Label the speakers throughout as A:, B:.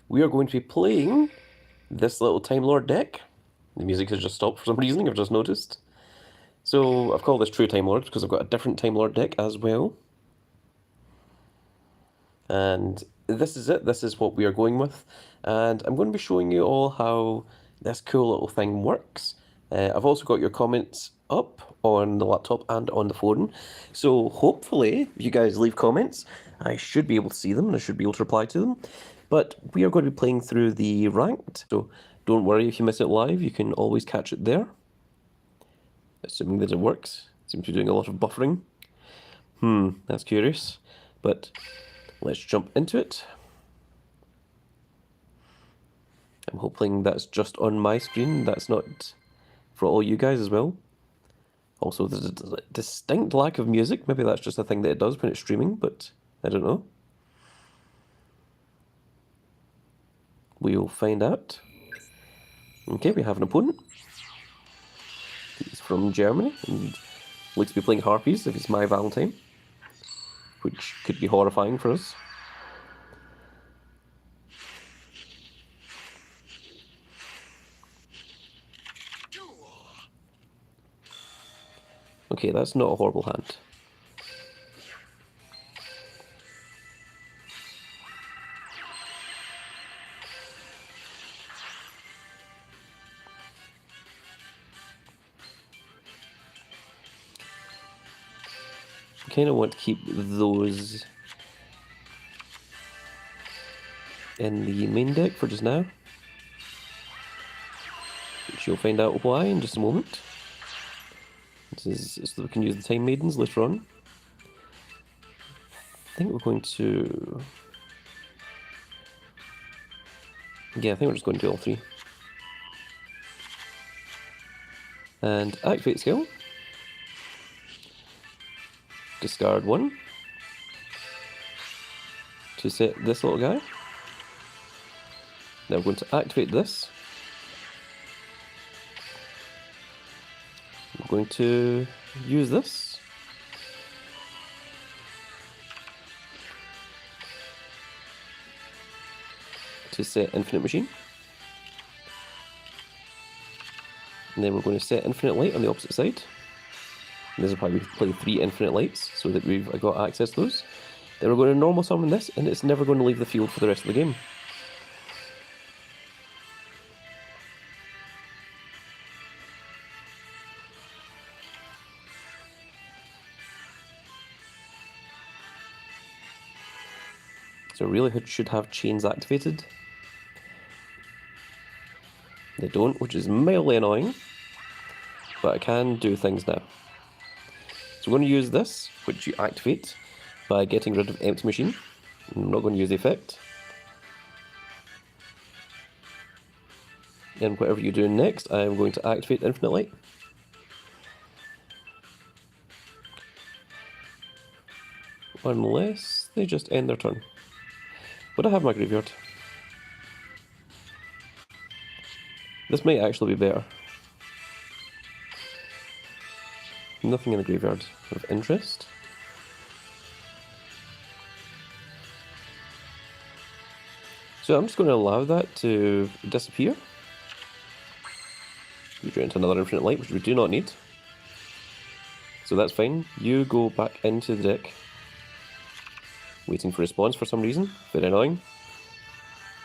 A: we are going to be playing this little Time Lord deck. The music has just stopped for some reason, I've just noticed. So I've called this True Time Lord because I've got a different Time Lord deck as well. And this is it, this is what we are going with. And I'm going to be showing you all how this cool little thing works. I've also got your comments up on the laptop and on the phone. So hopefully, if you guys leave comments, I should be able to see them and I should be able to reply to them. But we are going to be playing through the ranked, so don't worry if you miss it live, you can always catch it there. Assuming that it works. Seems to be doing a lot of buffering. That's curious. But let's jump into it. I'm hoping that's just on my screen, that's not for all you guys as well. Also, there's a distinct lack of music. Maybe that's just a thing that it does when it's streaming, but I don't know. We'll find out. Okay, we have an opponent. He's from Germany and looks to be playing Harpies if it's my Valentine, which could be horrifying for us. Okay, that's not a horrible hand. I kind of want to keep those in the main deck for just now, which you'll find out why in just a moment. This is so we can use the Time Maidens later on. I think we're going to... Yeah, I think we're just going to do all three. And activate skill. Discard one. To set this little guy. Now we're going to activate this. I'm going to use this. To set Infinite Machine. And then we're going to set Infinite Light on the opposite side. And this is why we play 3 Infinite Lights, so that we've got access to those. Then we're going to normal summon this, and it's never going to leave the field for the rest of the game. So really should have chains activated. They don't, which is mildly annoying, but I can do things now. So we're going to use this, which you activate by getting rid of Empty Machine. I'm not going to use the effect. And whatever you do next, I am going to activate Infinite Light. Unless they just end their turn. Would I have my graveyard? This might actually be better. Nothing in the graveyard of interest. So I'm just going to allow that to disappear. We draw into another Infinite Light, which we do not need. So that's fine. You go back into the deck. Waiting for response for some reason. Very annoying.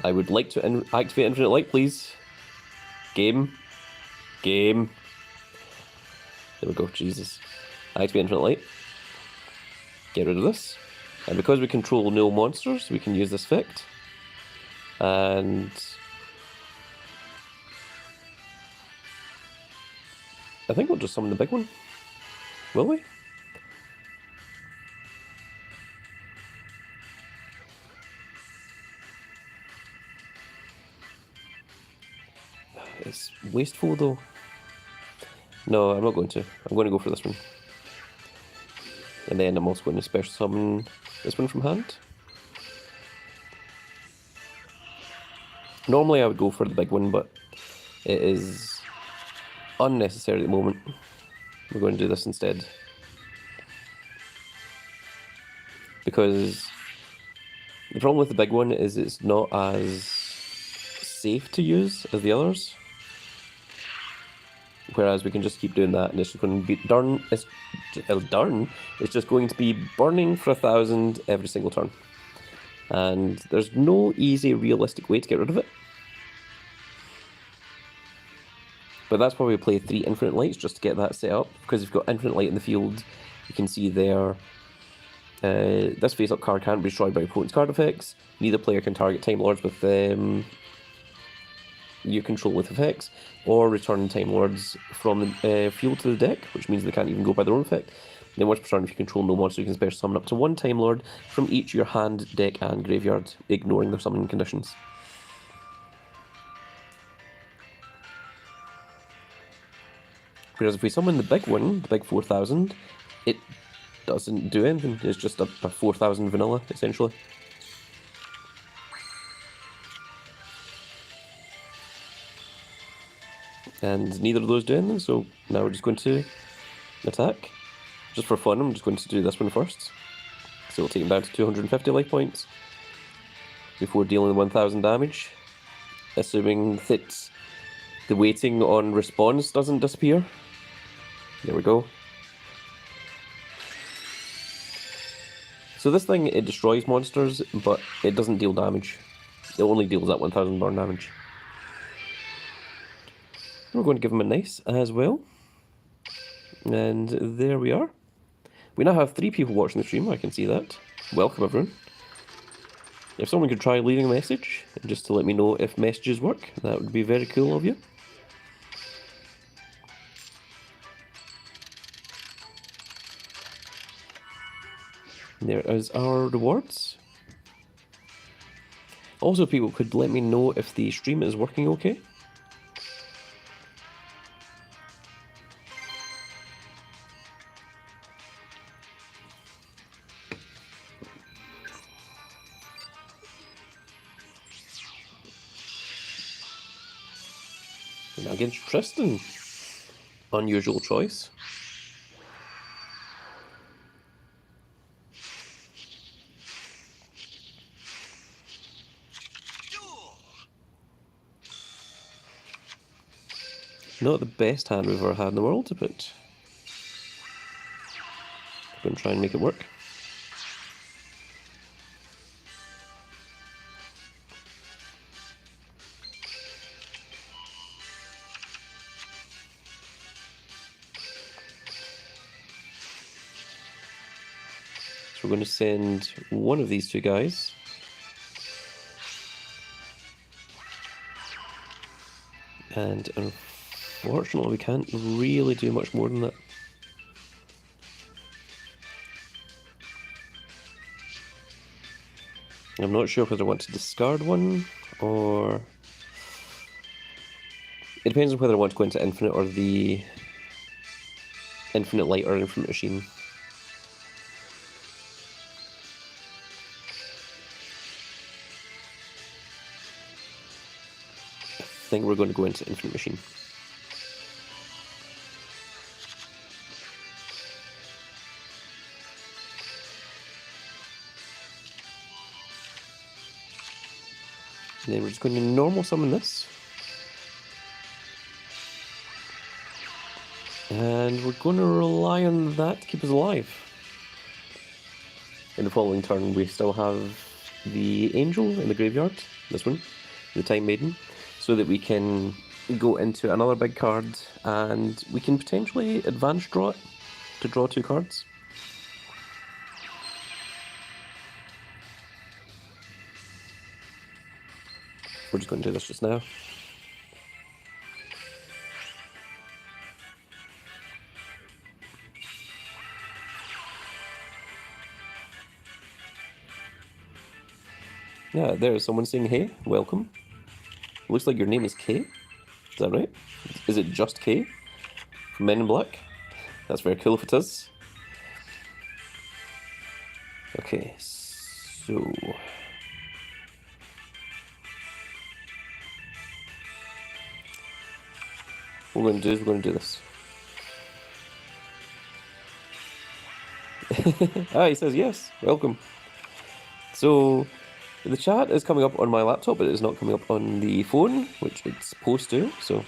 A: I would like to activate Infinite Light, please. Game. Game. There we go, Jesus. Activate Infinite Light. Get rid of this. And because we control no monsters, we can use this effect. And... I think we'll just summon the big one. Will we? It's wasteful though. No, I'm not going to. I'm going to go for this one. And then I'm also going to special summon this one from hand. Normally I would go for the big one, but it is unnecessary at the moment. We're going to do this instead. Because the problem with the big one is it's not as safe to use as the others. Whereas we can just keep doing that, and it's just going to be it's just going to be burning for 1,000 every single turn. And there's no easy, realistic way to get rid of it. But that's why we play 3 Infinite Lights, just to get that set up. Because if you've got Infinite Light in the field, you can see there, this face-up card can't be destroyed by opponent's card effects. Neither player can target Time Lords with you control with effects, or return Time Lords from the field to the deck, which means they can't even go by their own effect. Then once per turn, if you control no monster, you can special summon up to 1 Time Lord from each your hand, deck, and graveyard, ignoring their summoning conditions. Whereas if we summon the big one, the big 4,000, it doesn't do anything. It's just a 4,000 vanilla, essentially. And neither of those do anything, so now we're just going to attack. Just for fun, I'm just going to do this one first. So we'll take him down to 250 life points before dealing 1,000 damage, assuming that the waiting on response doesn't disappear. There we go. So this thing, it destroys monsters, but it doesn't deal damage. It only deals that 1,000 burn damage. We're going to give him a nice as well. And there we are. We now have 3 people watching the stream, I can see that. Welcome everyone. If someone could try leaving a message, just to let me know if messages work, that would be very cool of you. There is our rewards. Also, people could let me know if the stream is working okay. And against Tristan. Unusual choice. Not the best hand we've ever had in the world, but I'm going to try and make it work. So we're going to send one of these 2 guys. And unfortunately, we can't really do much more than that. I'm not sure whether I want to discard one, or... It depends on whether I want to go into Infinite or the Infinite Light or Infinite Machine. I think we're going to go into Infinite Machine. And then we're just going to normal summon this. And we're going to rely on that to keep us alive. In the following turn, we still have the Angel in the graveyard, this one, the Time Maiden, so that we can go into another big card and we can potentially advance draw it to draw 2 cards. We're just going to do this just now. Yeah, there's someone saying, hey, welcome. Looks like your name is K. Is that right? Is it just K? From Men in Black? That's very cool if it is. Okay, so... what we're going to do is we're going to do this. Ah, he says yes, welcome. So, The chat is coming up on my laptop, but it is not coming up on the phone, which it's supposed to, so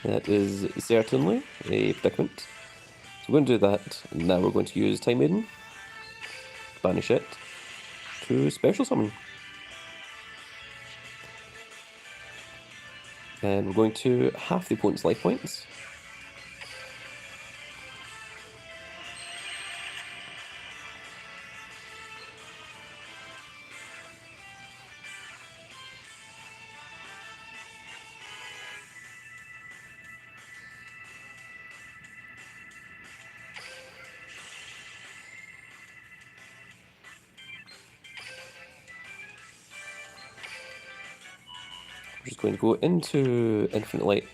A: that is certainly a predicament. So we're going to do that, and now we're going to use Time Maiden, banish it, to special summon. And we're going to half the opponent's life points. We're just going to go into Infinite Light,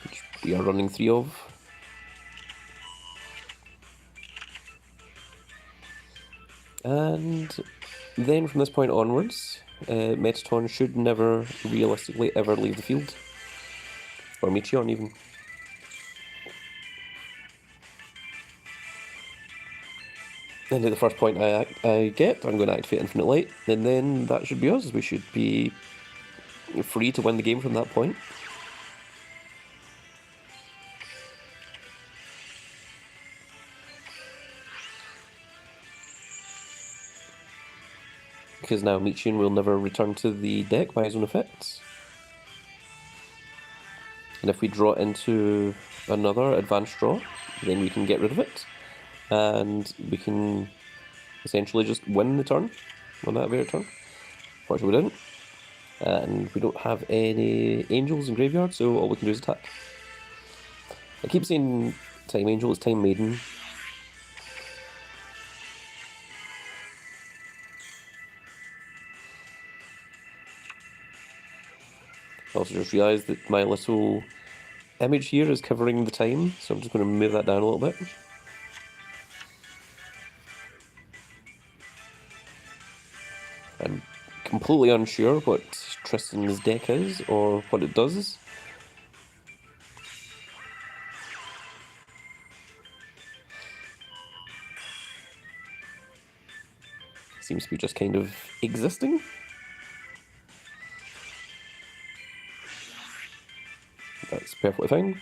A: which we are running 3 of. And then from this point onwards, Mettaton should never realistically ever leave the field. Or Michion even. And at the first point I get, I'm going to activate Infinite Light, and then that should be us. We should be free to win the game from that point. Because now Michion will never return to the deck by his own effects. And if we draw into another advanced draw, then we can get rid of it. And we can essentially just win the turn on that very turn. Fortunately we didn't. And we don't have any angels in graveyard, so all we can do is attack. I keep saying Time Angel, it's Time Maiden. I also just realised that my little image here is covering the time, so I'm just going to move that down a little bit. I'm completely unsure what Tristan's deck is or what it does. Seems to be just kind of existing. That's perfectly fine.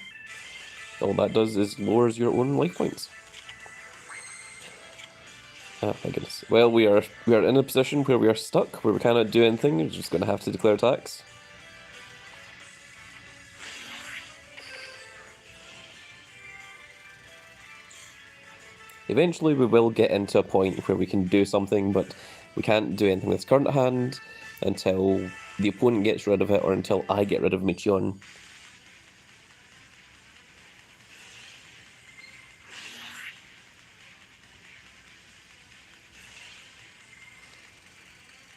A: All that does is lowers your own life points. Oh my goodness. Well, we are in a position where we are stuck, where we cannot do anything. We're just going to have to declare attacks. Eventually we will get into a point where we can do something, but we can't do anything with current hand until the opponent gets rid of it or until I get rid of Michion.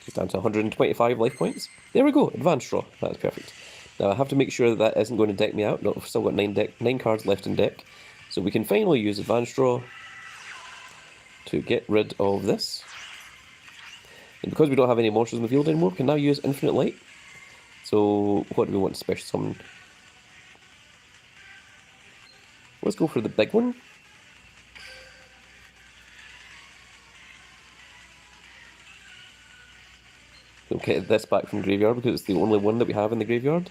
A: It's down to 125 life points. There we go, advanced draw. That's perfect. Now I have to make sure that that isn't going to deck me out. No, I've still got 9 cards left in deck. So we can finally use advanced draw to get rid of this. And because we don't have any monsters in the field anymore, we can now use Infinite Light. So what do we want to special summon? Let's go for the big one. We'll get this back from the graveyard because it's the only one that we have in the graveyard.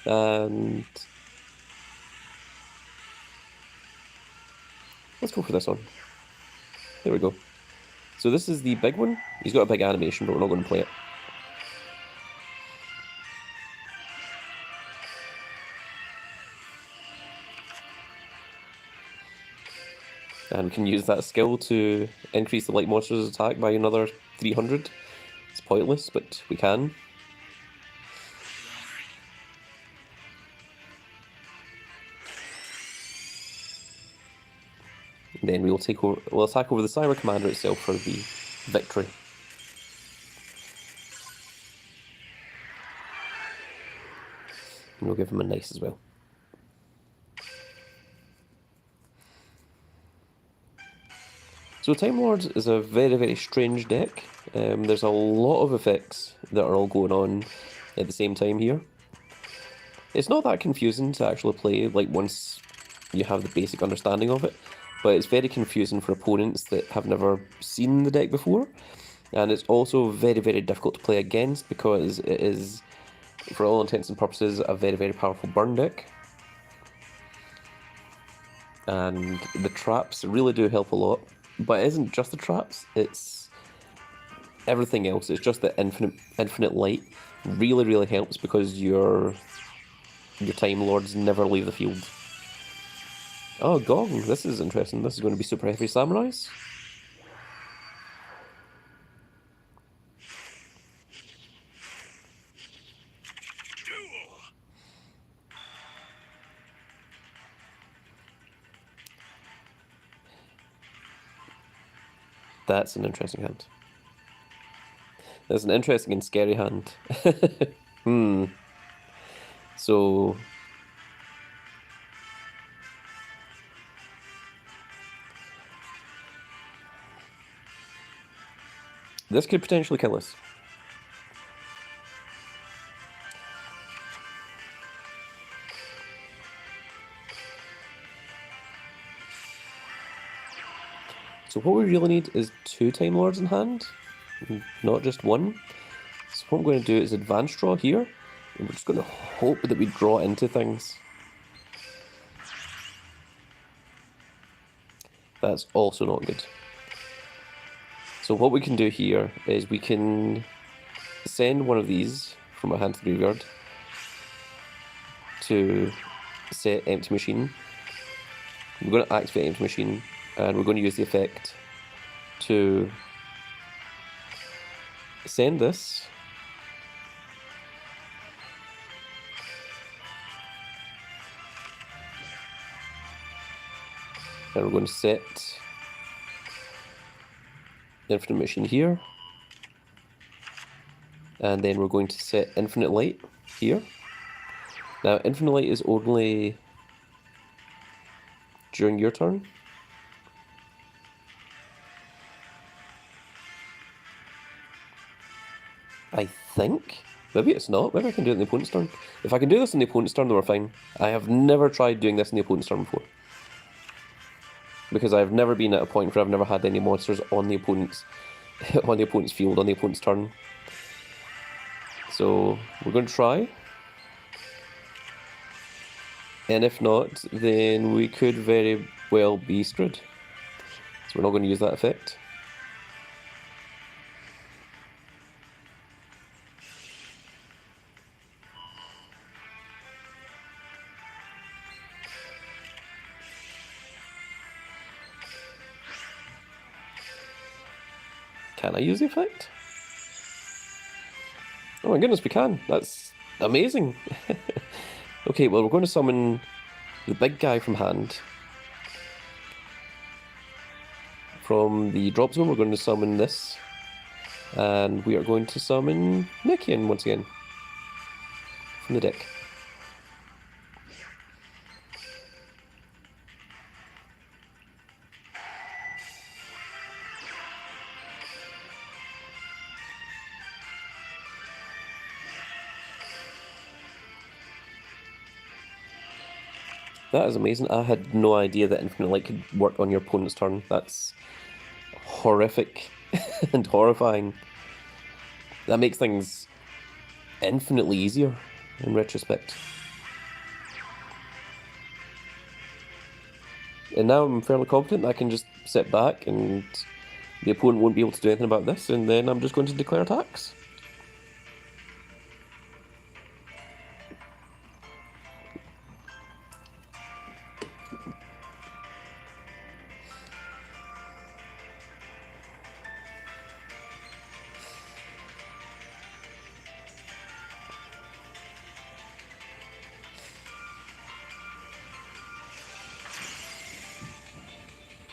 A: And let's go for this one. There we go. So this is the big one. He's got a big animation, but we're not going to play it. And we can use that skill to increase the light monster's attack by another 300. It's pointless, but we can. And then we will take over. We'll attack over the Cyber Commander itself for the victory. And we'll give him a nice as well. So Time Lords is a very, very strange deck. There's a lot of effects that are all going on at the same time here. It's not that confusing to actually play, like, once you have the basic understanding of it. but it's very confusing for opponents that have never seen the deck before. And it's also very, very difficult to play against because it is, for all intents and purposes, a very, very powerful burn deck. And the traps really do help a lot. But it isn't just the traps, it's everything else. It's just that infinite light really, really helps because your Time Lords never leave the field. Oh, Gong, this is interesting. This is going to be super heavy samurais. That's an interesting hand. That's an interesting and scary hand. So this could potentially kill us. So what we really need is 2 Time Lords in hand, not just one. So what I'm going to do is advance draw here, and we're just going to hope that we draw into things. That's also not good. So what we can do here is we can send one of these from our hand to the graveyard to set Empty Machine. We're going to activate Empty Machine, and we're going to use the effect to send this. And we're going to set Infinite Machine here. And then we're going to set Infinite Light here. Now, Infinite Light is only during your turn. I think. Maybe it's not. Maybe I can do it in the opponent's turn. If I can do this in the opponent's turn, then we're fine. I have never tried doing this in the opponent's turn before. Because I've never been at a point where I've never had any monsters on the opponent's field, on the opponent's turn. So we're going to try. And if not, then we could very well be screwed. So we're not going to use that effect. Can I use the effect? Oh my goodness, we can. That's amazing. Okay, well, we're going to summon the big guy from hand. From the drop zone, we're going to summon this. And we are going to summon Nekian once again. From the deck. That is amazing. I had no idea that Infinite Light could work on your opponent's turn. That's horrific and horrifying. That makes things infinitely easier in retrospect. And now I'm fairly confident I can just sit back and the opponent won't be able to do anything about this, and then I'm just going to declare attacks.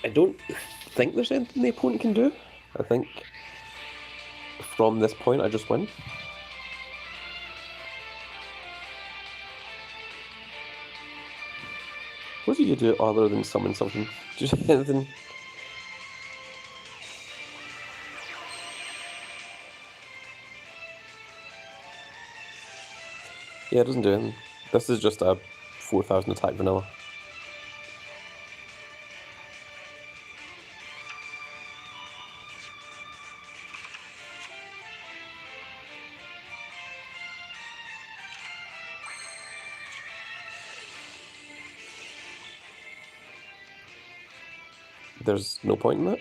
A: I don't think there's anything the opponent can do. I think from this point I just win. What do you do other than summon something? Just anything? Yeah, it doesn't do anything. This is just a 4,000 attack vanilla. There's no point in that.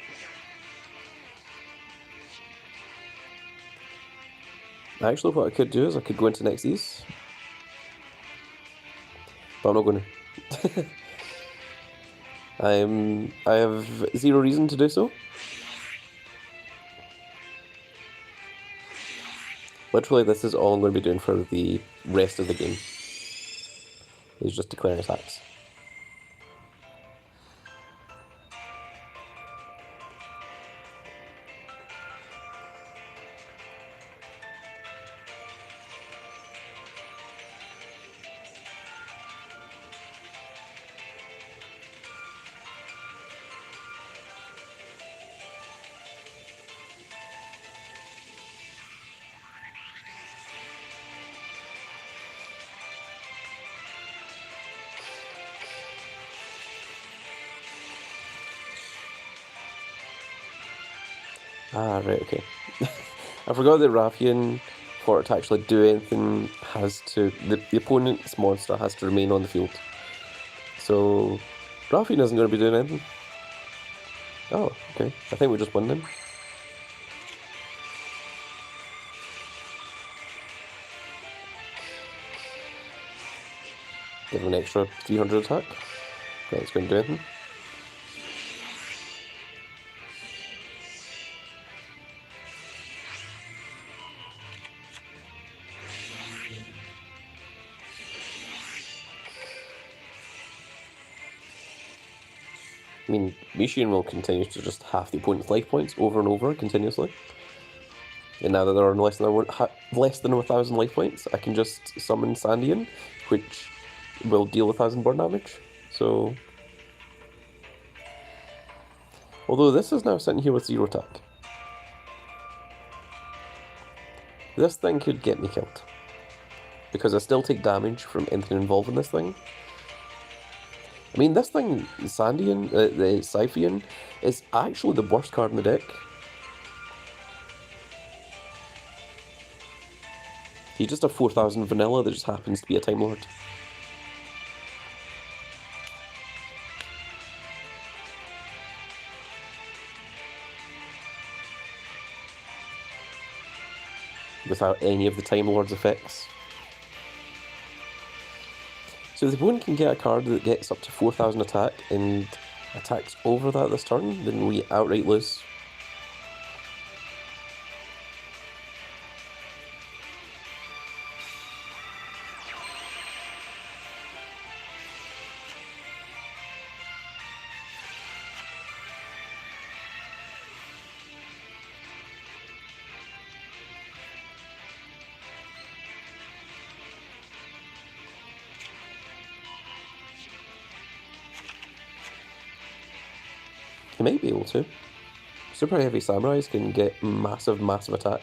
A: Actually, what I could do is I could go into next these. But I'm not going to. I have zero reason to do so. Literally, this is all I'm going to be doing for the rest of the game. Is just declaring attacks. Ah, right, okay. I forgot that Rathian, for it to actually do anything, has to... The opponent's monster has to remain on the field. So, Rathian isn't going to be doing anything. Oh, okay. I think we just won then. Give him an extra 300 attack. That's going to do anything. I mean, Mishion will continue to just half the opponent's life points over and over continuously. And now that there are less than 1,000 life points, I can just summon Sandian, which will deal 1,000 burn damage. So, although this is now sitting here with 0 attack, this thing could get me killed. Because I still take damage from anything involved in this thing. I mean, this thing, Sandian, the Scythian, is actually the worst card in the deck. He's just a 4,000 vanilla that just happens to be a Time Lord. Without any of the Time Lord's effects. So if the opponent can get a card that gets up to 4,000 attack and attacks over that this turn, then we outright lose. He might be able to. Super Heavy Samurais can get massive, massive attack.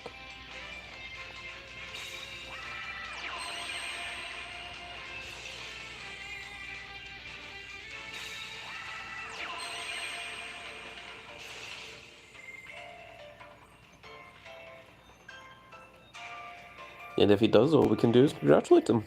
A: And if he does, all we can do is congratulate him.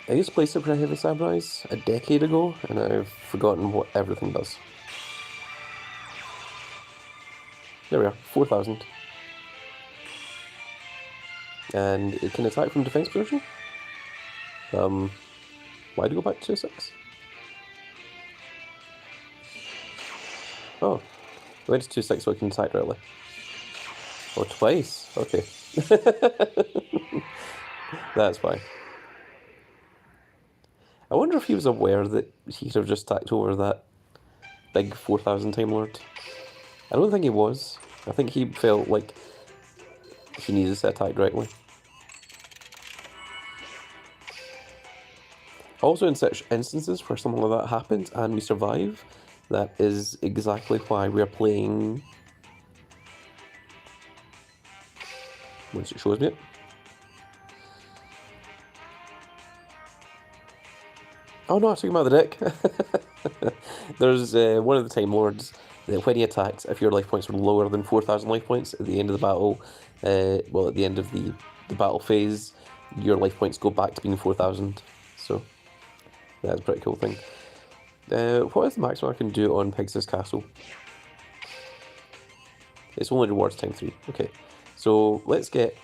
A: I used to play Super Heavy Samurais a decade ago, and I've forgotten what everything does. There we are, 4,000. And it can attack from defense position. Why do you go back to 2-6? Oh, I went to 2-6 so I can attack directly. Oh, twice. Okay. That's fine. I wonder if he was aware that he could have just attacked over that big 4,000 Time Lord. I don't think he was. I think he felt like he needs to attack directly. Also, in such instances where something like that happens and we survive, that is exactly why we're playing. Once it shows me it. Oh no, I took him out of the deck. There's one of the Time Lords that when he attacks, if your life points are lower than 4,000 life points at the end of the battle, well, at the end of the battle phase, your life points go back to being 4,000. So, that's a pretty cool thing. What is the maximum I can do on Pegasus Castle? It's only rewards time 3. Okay, so let's get...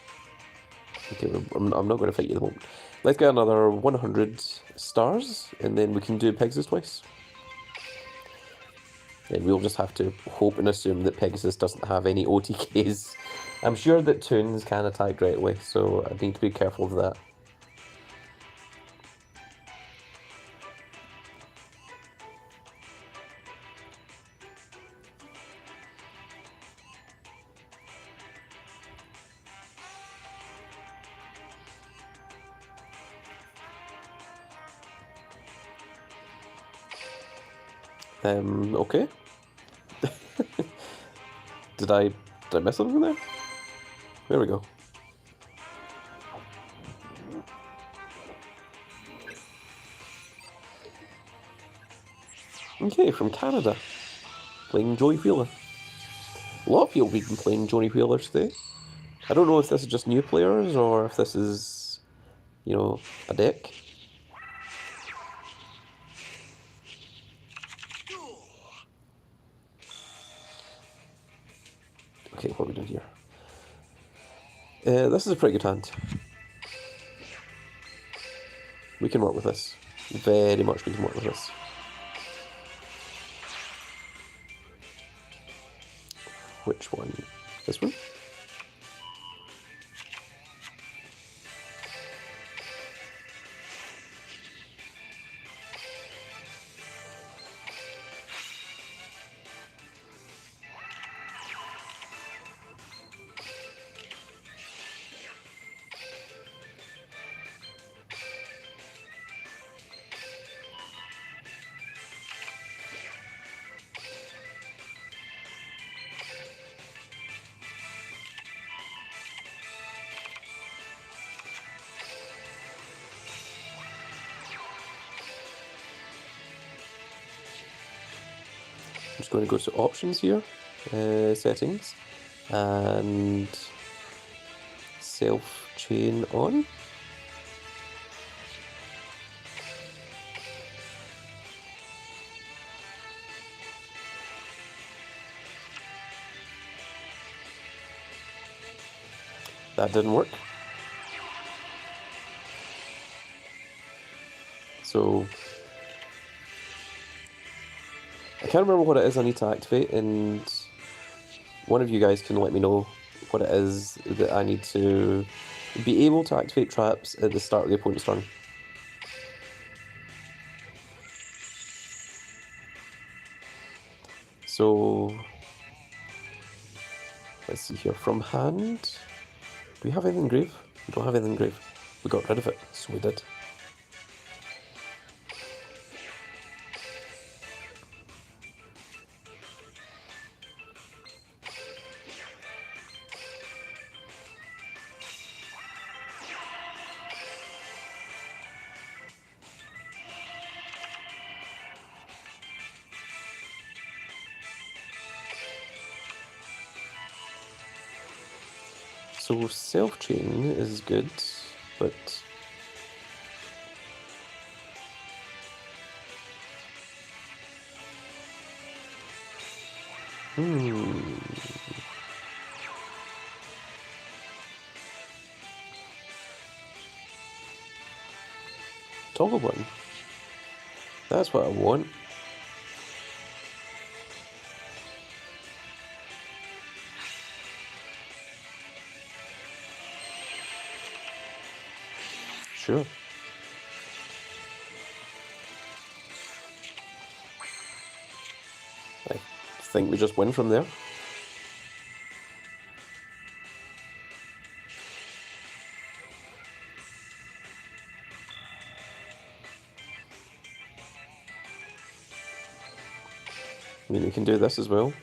A: Okay, I'm not going to fight you at the moment. Let's get another 100 stars, and then we can do Pegasus twice. And we'll just have to hope and assume that Pegasus doesn't have any OTKs. I'm sure that Toons can attack directly, so I need to be careful of that. Okay. Did I miss something there? There we go. Okay, from Canada. Playing Joey Wheeler. A lot of people have been playing Joey Wheeler today. I don't know if this is just new players or if this is, you know, a deck. Okay, what are we doing here? This is a pretty good hand. We can work with this. Very much we can work with this. Which one? This one? I'm just going to go to options here, settings, and self-chain on. That didn't work. So I can't remember what it is I need to activate, and one of you guys can let me know what it is that I need to be able to activate traps at the start of the opponent's turn. So let's see here, from hand, do we have anything grave? We don't have anything grave. We got rid of it, so we did. So self-chain is good, but toggle button. That's what I want. Sure. I think we just win from there. I mean, we can do this as well.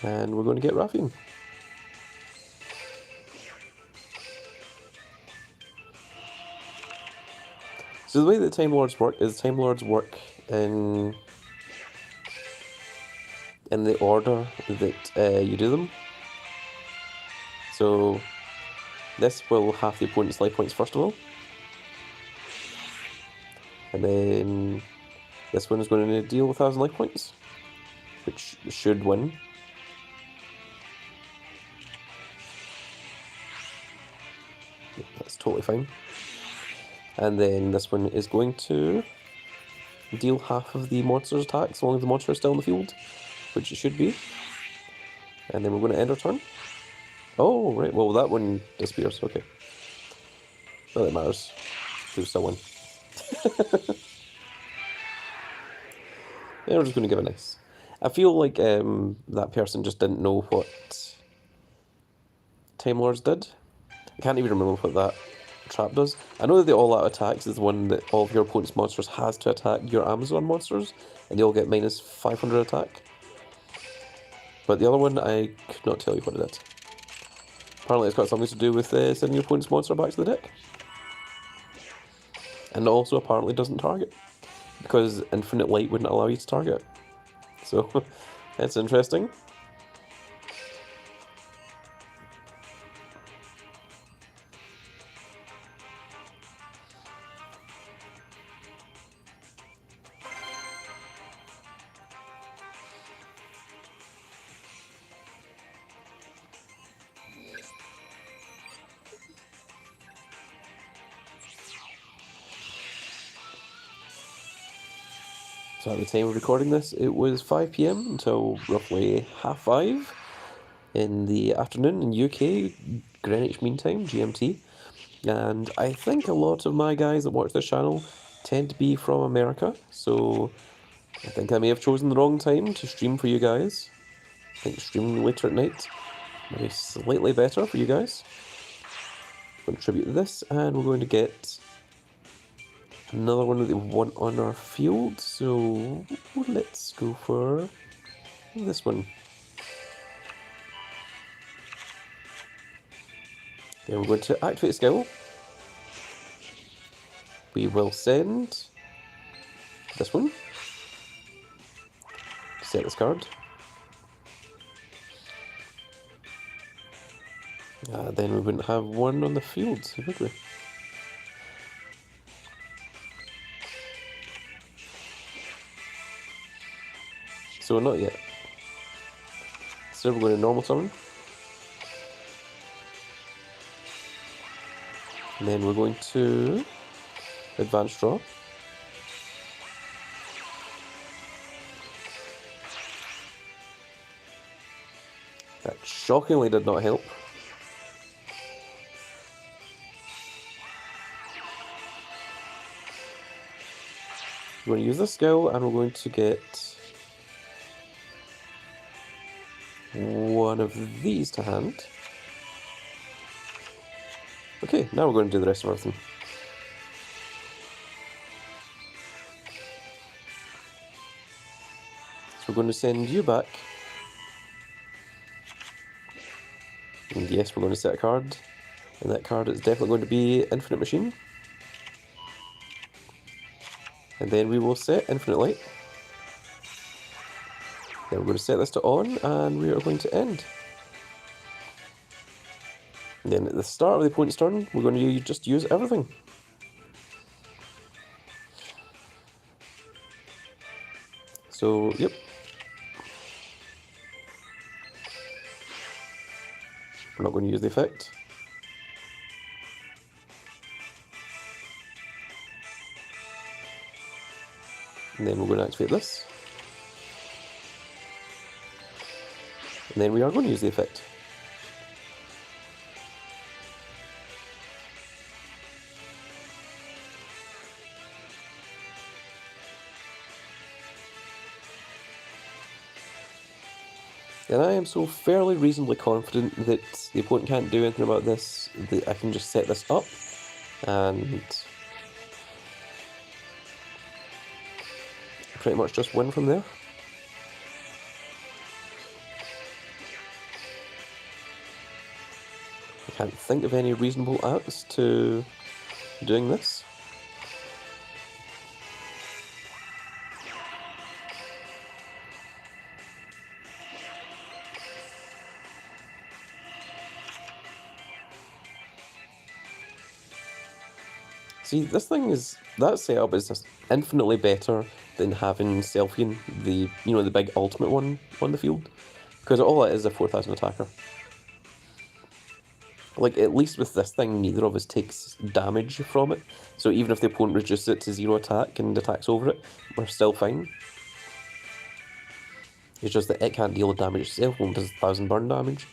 A: And we're going to get Raffian. So the way that Time Lords work is Time Lords work in the order that you do them. So this will have the opponent's life points first of all. And then this one is going to deal 1,000 life points, which should win. That's totally fine. And then this one is going to deal half of the monster's attack as long as the monster is still in the field, which it should be. And then we're going to end our turn. Oh, right, well that one disappears, okay. Not that it matters. We'll still win. Yeah, we're just going to give a nice. I feel like that person just didn't know what Time Lords did. I can't even remember what that trap does. I know that the all-out attacks is the one that all of your opponent's monsters has to attack your Amazon monsters, and they all get minus 500 attack. But the other one, I could not tell you what it did. Apparently it's got something to do with sending your opponent's monster back to the deck. And also apparently doesn't target, because Infinite Light wouldn't allow you to target. So, that's interesting. So at the time of recording this, it was 5 PM until roughly 5:30 in the afternoon in UK, Greenwich Mean Time, GMT. And I think a lot of my guys that watch this channel tend to be from America, so I think I may have chosen the wrong time to stream for you guys. I think streaming later at night might be slightly better for you guys. I'm going to tribute this, and we're going to get another one that we want on our field, so let's go for this one. Then we're going to activate a skill. We will send this one. Set this card. Then we wouldn't have one on the field, would we? So not yet. So we're going to normal summon. And then we're going to advance draw. That shockingly did not help. We're going to use this skill, and we're going to get one of these to hand. Okay, now we're going to do the rest of everything. So we're going to send you back. And yes, we're going to set a card. And that card is definitely going to be Infinite Machine. And then we will set Infinite Light. Then we're going to set this to on, and we are going to end. And then at the start of the opponent's turn, we're going to just use everything. So, yep. We're not going to use the effect. And then we're going to activate this. And then we are going to use the effect. And I am so fairly reasonably confident that the opponent can't do anything about this, that I can just set this up, and pretty much just win from there. I can't think of any reasonable outs to doing this. See, this thing is, that setup is just infinitely better than having Selfie, the the big ultimate one on the field, because all it is a 4,000 attacker. Like, at least with this thing, neither of us takes damage from it, so even if the opponent reduces it to 0 attack and attacks over it, we're still fine. It's just that it can't deal with damage itself when it does 1,000 burn damage.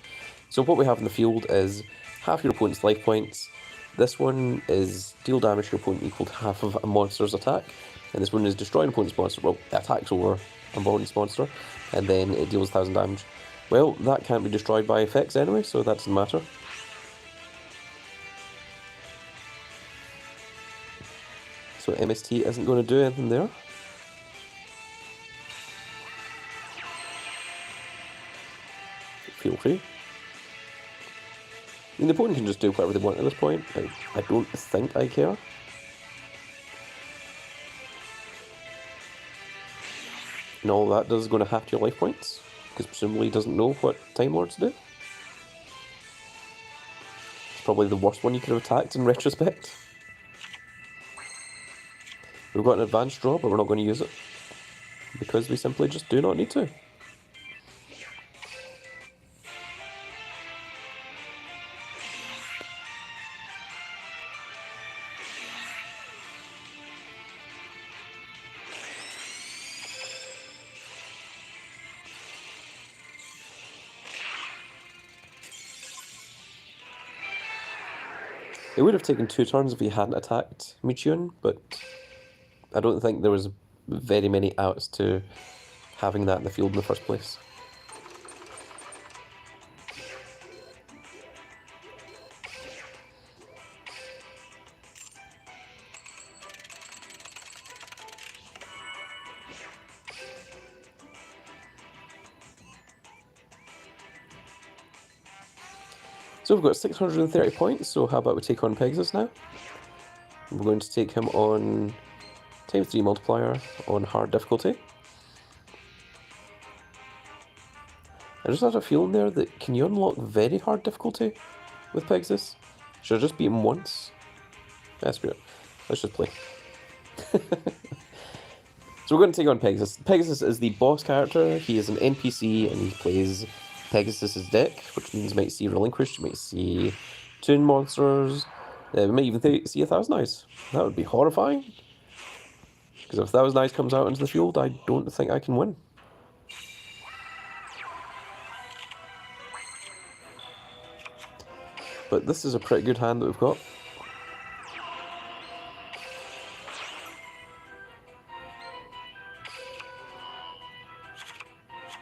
A: So what we have in the field is half your opponent's life points. This one is deal damage to your opponent equal to half of a monster's attack. And this one is destroy an opponent's monster. Well, it attacks over an opponent's monster, and then it deals 1,000 damage. Well, that can't be destroyed by effects anyway, so that doesn't matter. So MST isn't going to do anything there. Feel free. I mean, the opponent can just do whatever they want at this point. I don't think I care. And all that does is going to half your life points, because presumably he doesn't know what Time Lords do. It's probably the worst one you could have attacked in retrospect. We've got an advanced draw, but we're not going to use it, because we simply just do not need to. It would have taken 2 turns if he hadn't attacked Michion, but I don't think there was very many outs to having that in the field in the first place. So we've got 630 points, so how about we take on Pegasus now? We're going to take him on ×3 multiplier on hard difficulty. I just had a feeling there that, can you unlock very hard difficulty with Pegasus? Should I just beat him once? That's great. Let's just play. So we're going to take on Pegasus. Pegasus is the boss character. He is an NPC and he plays Pegasus's deck, which means you might see Relinquished, you might see Toon Monsters, we might even see 1,000 Eyes. That would be horrifying. Because if 1,000 Eyes comes out into the field, I don't think I can win. But this is a pretty good hand that we've got.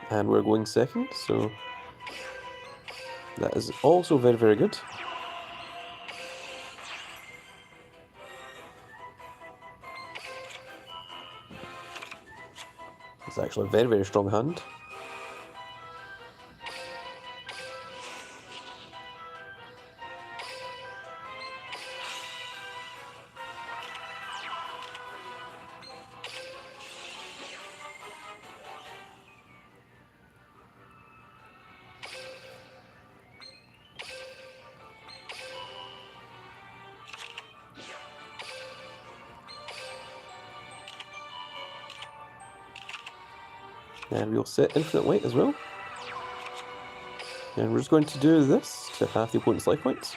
A: And we're going second, so that is also very, very good. It's actually a very, very strong hand. And we'll set Infinite Light as well. And we're just going to do this to half the opponent's life points.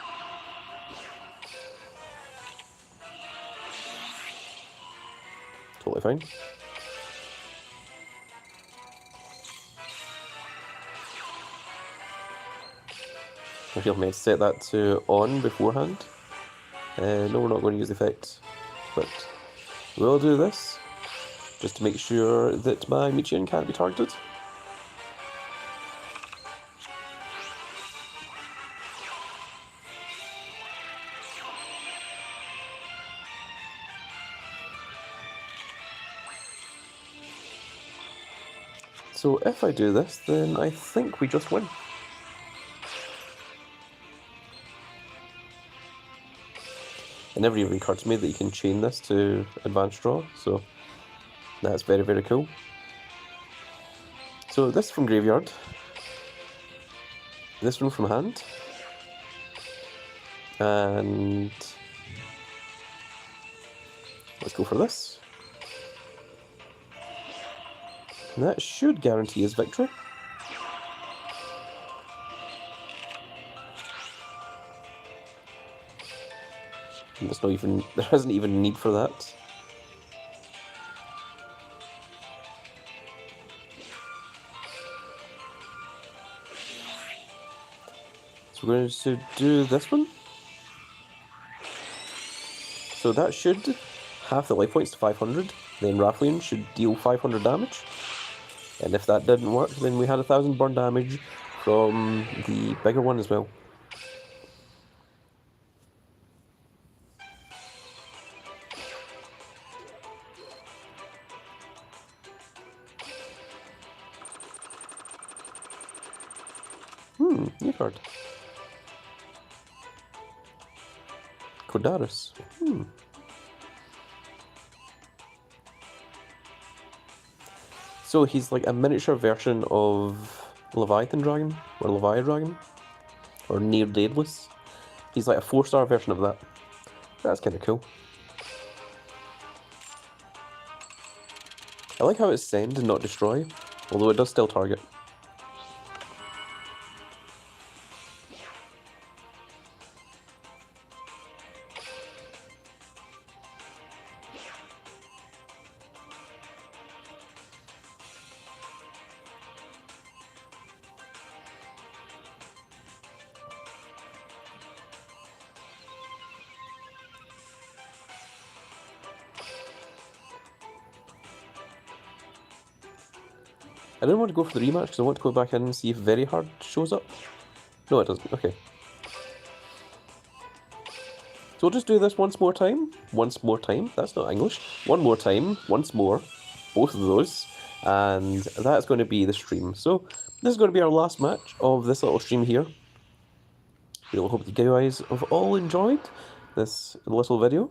A: Totally fine. I feel I may set that to on beforehand. No, we're not going to use the effect, but we'll do this just to make sure that my Michion can't be targeted. So if I do this, then I think we just win. It never even occurred to me that you can chain this to advanced draw, so that's very, very cool. So this from graveyard, this one from hand, and let's go for this. And that should guarantee his victory. And there's not even, there isn't even a need for that. So we're going to do this one. So that should half the life points to 500. Then Rathian should deal 500 damage. And if that didn't work, then we had 1000 burn damage from the bigger one as well. New card. Kodaris. So he's like a miniature version of Leviathan Dragon, or Leviathan Dragon, or Near Daedalus. He's like a 4-star version of that. That's kind of cool. I like how it's send and not destroy, although it does still target. I don't want to go for the rematch because I want to go back in and see if Very Hard shows up. No, it doesn't. Okay. So we'll just do this once more time. Once more time. That's not English. One more time. Once more. Both of those. And that's going to be the stream. So this is going to be our last match of this little stream here. We hope you guys have all enjoyed this little video.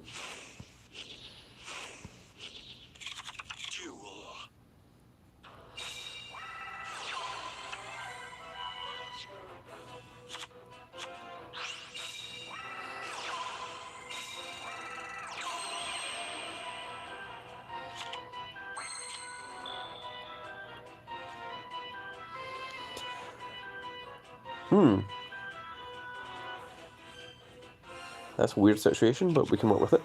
A: That's a weird situation, but we can work with it.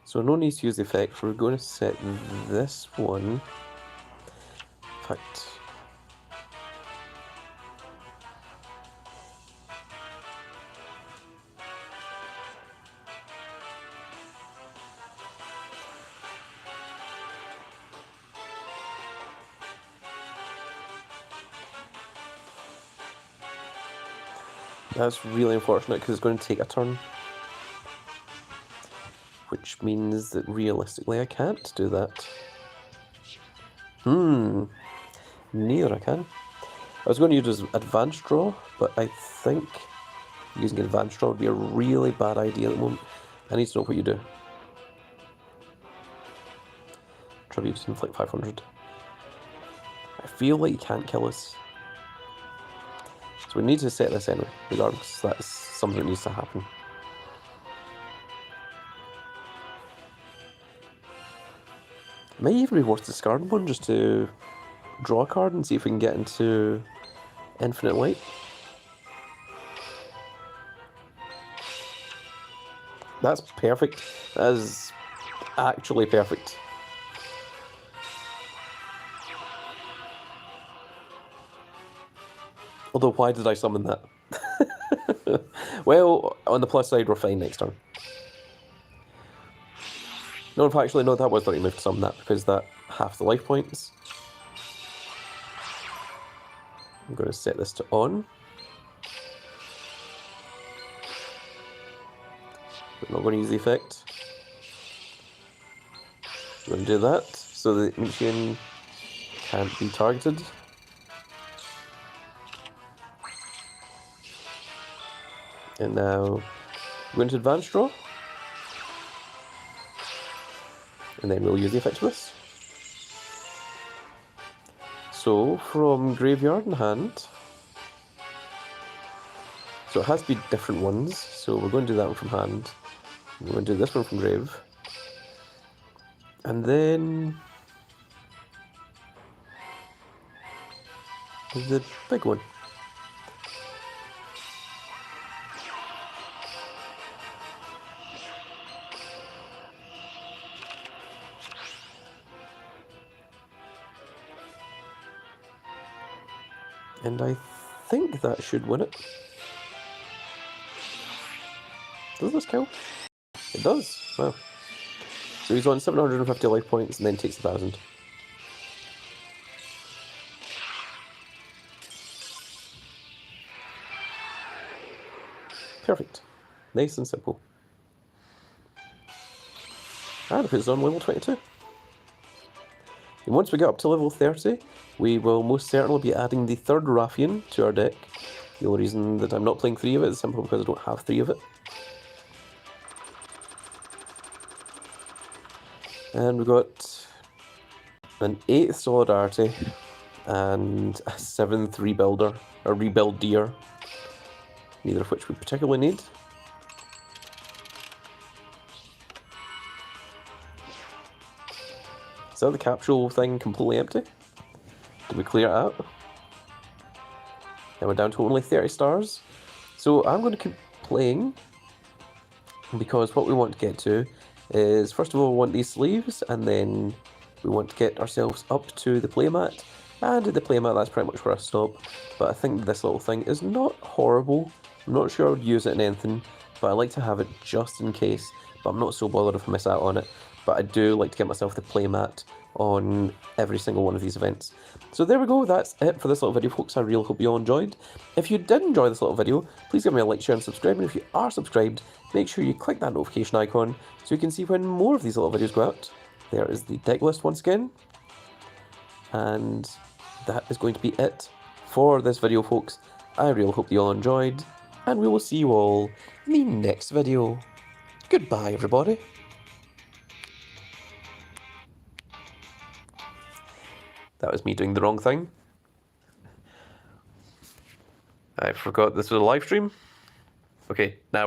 A: So no need to use the effect. We're going to set this one. In fact, that's really unfortunate because it's going to take a turn. Which means that realistically I can't do that. Neither I can. I was going to use advanced draw, but I think using advanced draw would be a really bad idea at the moment. I need to know what you do. Tribute to inflict 500. I feel like you can't kill us. So we need to set this anyway, regardless. That's something that needs to happen. It might even be worth discarding one just to draw a card and see if we can get into Infinite Light. That's perfect. That is actually perfect. Although, why did I summon that? Well, on the plus side, we're fine next turn. No, in fact, actually, no, that was the right move to summon that, because that half the life points. I'm going to set this to on. We're not going to use the effect. I'm going to do that, so the Yugioh can't be targeted. And now, we're going to advance draw. And then we'll use the effect of this. So, from graveyard in hand. So it has to be different ones. So we're going to do that one from hand. We're going to do this one from grave. And then the big one. And I think that should win it. Does this count? It does. Wow. So he's on 750 life points and then takes 1,000. Perfect. Nice and simple. And it puts us on level 22. And once we get up to level 30, we will most certainly be adding the third Raffian to our deck. The only reason that I'm not playing 3 of it is simply because I don't have 3 of it. And we've got an 8th Solidarity and a 7th Rebuilder, or Rebuild Deer, neither of which we particularly need. Is that the capsule thing completely empty? Did we clear it out? And we're down to only 30 stars. So I'm going to keep playing, because what we want to get to is, first of all, we want these sleeves, and then we want to get ourselves up to the playmat. And at the playmat, that's pretty much where I stop. But I think this little thing is not horrible. I'm not sure I would use it in anything, but I like to have it just in case. But I'm not so bothered if I miss out on it. But I do like to get myself the playmat on every single one of these events. So there we go, that's it for this little video, folks. I really hope you all enjoyed. If you did enjoy this little video, please give me a like, share and subscribe. And if you are subscribed, make sure you click that notification icon so you can see when more of these little videos go out. There is the deck list once again. And that is going to be it for this video, folks. I really hope you all enjoyed, and we will see you all in the next video. Goodbye, everybody. That was me doing the wrong thing. I forgot this was a live stream. Okay, now